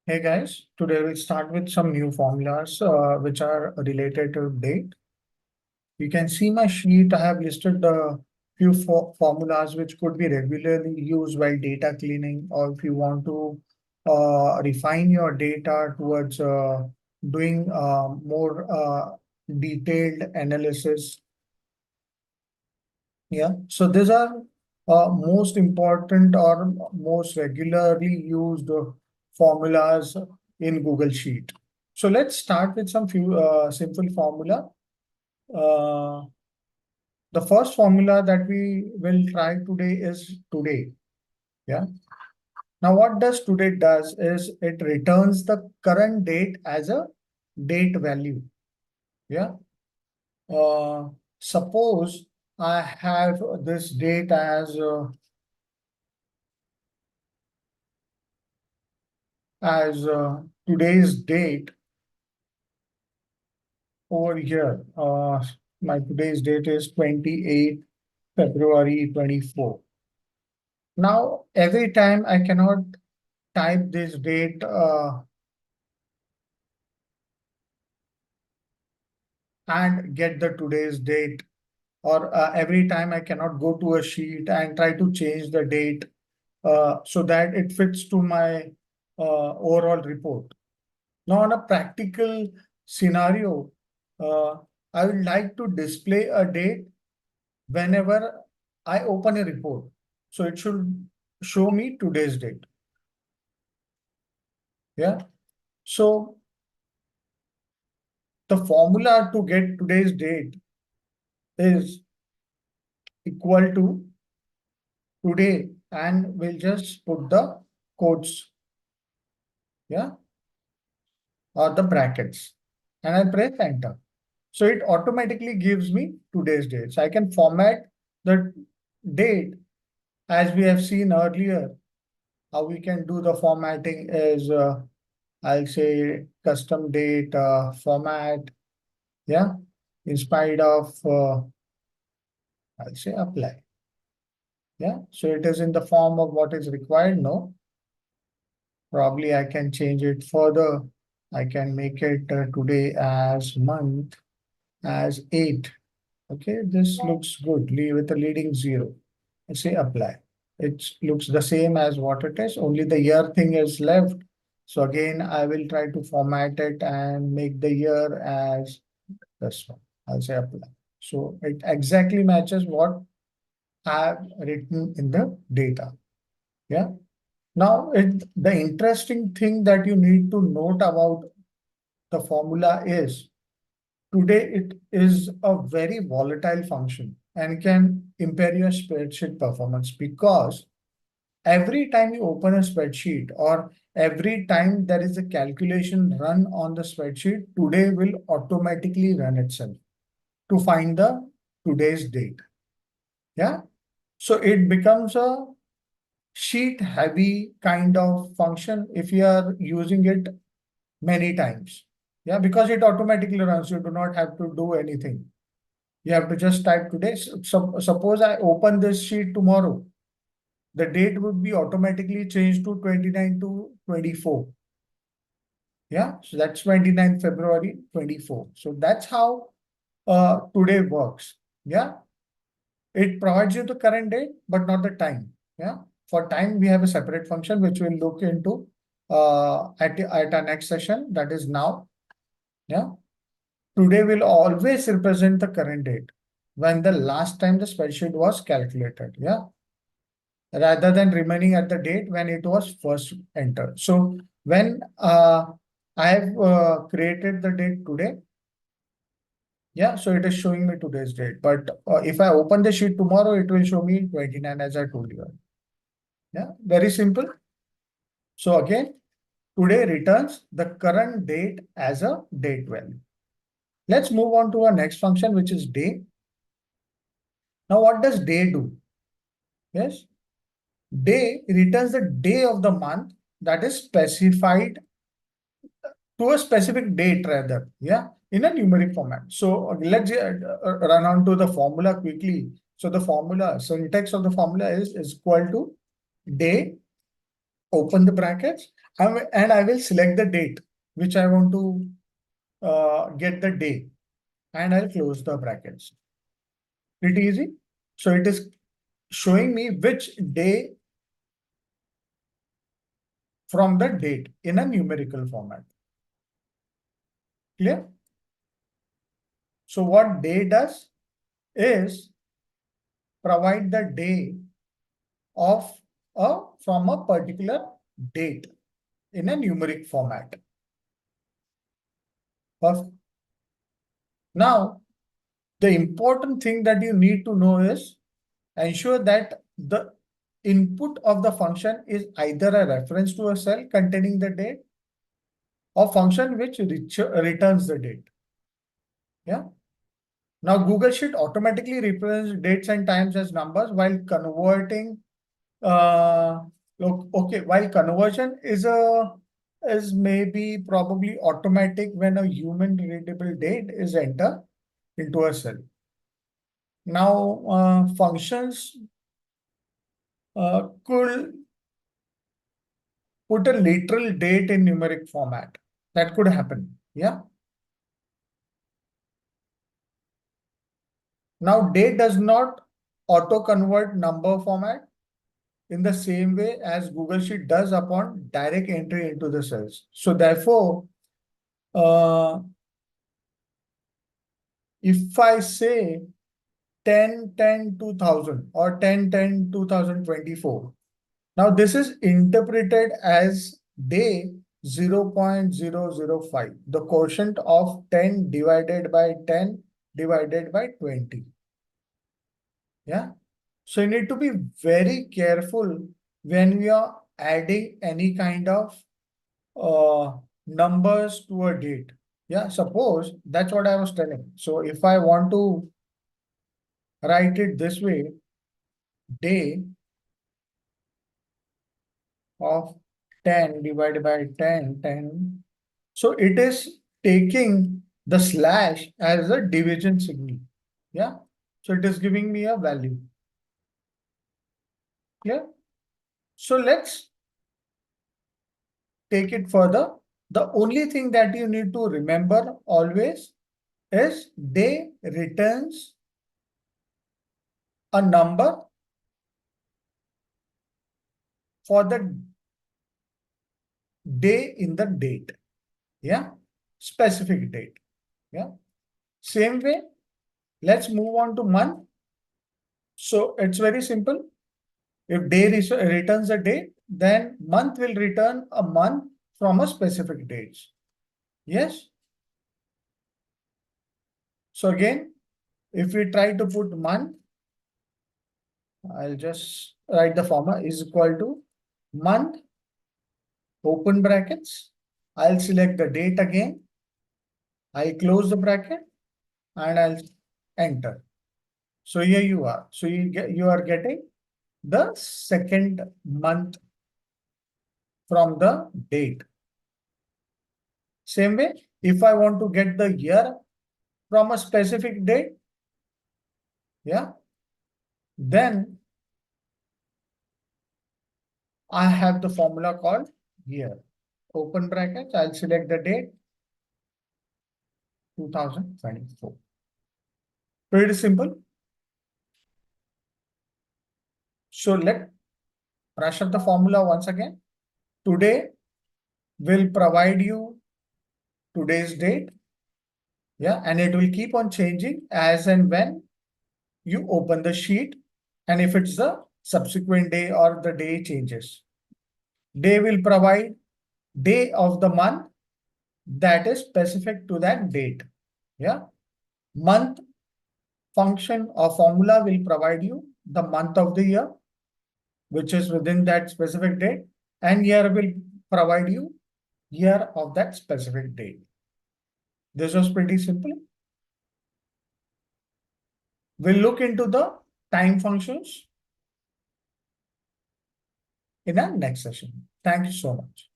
Hey guys, today we'll start with some new formulas which are related to date. You can see my sheet. I have listed the few formulas which could be regularly used while data cleaning, or if you want to refine your data towards doing more detailed analysis. Yeah, so these are most important or most regularly used formulas in Google Sheet. So let's start with some few simple formula. Uh, the first formula that we will try today is today. Yeah. Now what does today does is it returns the current date as a date value. Yeah. Suppose I have this date as today's date over here. My today's date is 28 February 24. Now, every time I cannot type this date and get the today's date, or every time I cannot go to a sheet and try to change the date so that it fits to my overall report. Now, on a practical scenario, uh, I would like to display a date whenever I open a report. So it should show me today's date. Yeah. So the formula to get today's date is equal to today, and we'll just put the quotes, yeah, or the brackets, and I press enter. So it automatically gives me today's date. So I can format the date as we have seen earlier. How we can do the formatting is I'll say custom date format, yeah, in spite of I'll say apply. Yeah, so it is in the form of what is required. No, probably I can change it further. I can make it today as month as 8. Okay, this looks good. Leave with a leading 0. I say apply. It looks the same as what it is, only the year thing is left. So again, I will try to format it and make the year as this one. I'll say apply. So it exactly matches what I have written in the data. Yeah. Now, the interesting thing that you need to note about the formula is today it is a very volatile function and can impair your spreadsheet performance, because every time you open a spreadsheet or every time there is a calculation run on the spreadsheet, today will automatically run itself to find the today's date. Yeah. So it becomes a sheet heavy kind of function if you are using it many times. Yeah, because it automatically runs. You do not have to do anything. You have to just type today. So, suppose I open this sheet tomorrow, the date would be automatically changed to 29 to 24. Yeah, so that's 29 February 24. So that's how today works. Yeah, it provides you the current date, but not the time. Yeah, for time, we have a separate function which we'll look into at our next session, that is now. Yeah, today will always represent the current date when the last time the spreadsheet was calculated. Yeah, rather than remaining at the date when it was first entered. So when I have created the date today, yeah, so it is showing me today's date. But if I open the sheet tomorrow, it will show me 29 as I told you. Yeah, very simple. So again, today returns the current date as a date value. Let's move on to our next function, which is day. Now, what does day do? Yes, day returns the day of the month that is specified to a specific date rather, yeah, in a numeric format. So let's run on to the formula quickly. So the formula, syntax of the formula is equal to day, open the brackets, And I will select the date, which I want to get the day, and I'll close the brackets. Pretty easy. So it is showing me which day from the date in a numerical format. Clear? So what day does is provide the day of from a particular date in a numeric format. Perfect. Now, the important thing that you need to know is ensure that the input of the function is either a reference to a cell containing the date or function which returns the date. Yeah. Now Google Sheet automatically represents dates and times as numbers while converting. Okay, while conversion is maybe probably automatic when a human readable date is entered into a cell. Now functions could put a literal date in numeric format. That could happen. Yeah. Now date does not auto convert number format in the same way as Google Sheet does upon direct entry into the cells. So therefore, if I say 10-10-2000 or 10-10-2024, now this is interpreted as day 0.005, the quotient of 10 divided by 10 divided by 20. Yeah. So you need to be very careful when we are adding any kind of numbers to a date. Yeah, suppose that's what I was telling. So if I want to write it this way, day of 10 divided by 10. So it is taking the slash as a division signal. Yeah. So it is giving me a value. Yeah. So let's take it further. The only thing that you need to remember always is day returns a number for the day in the date. Yeah. Specific date. Yeah. Same way, let's move on to month. So it's very simple. If day returns a date, then month will return a month from a specific date. Yes. So again, if we try to put month, I'll just write the formula is equal to month, open brackets. I'll select the date again. I'll close the bracket and I'll enter. So here you are. So you are getting the second month from the date. Same way, if I want to get the year from a specific date, yeah, then I have the formula called year. Open brackets, I'll select the date 2024. Pretty simple. So let's brush up the formula once again. Today will provide you today's date. Yeah, and it will keep on changing as and when you open the sheet. And if it's the subsequent day or the day changes, day will provide day of the month that is specific to that date. Yeah. Month function or formula will provide you the month of the year, which is within that specific date, and year will provide you year of that specific date. This was pretty simple. We'll look into the time functions in our next session. Thank you so much.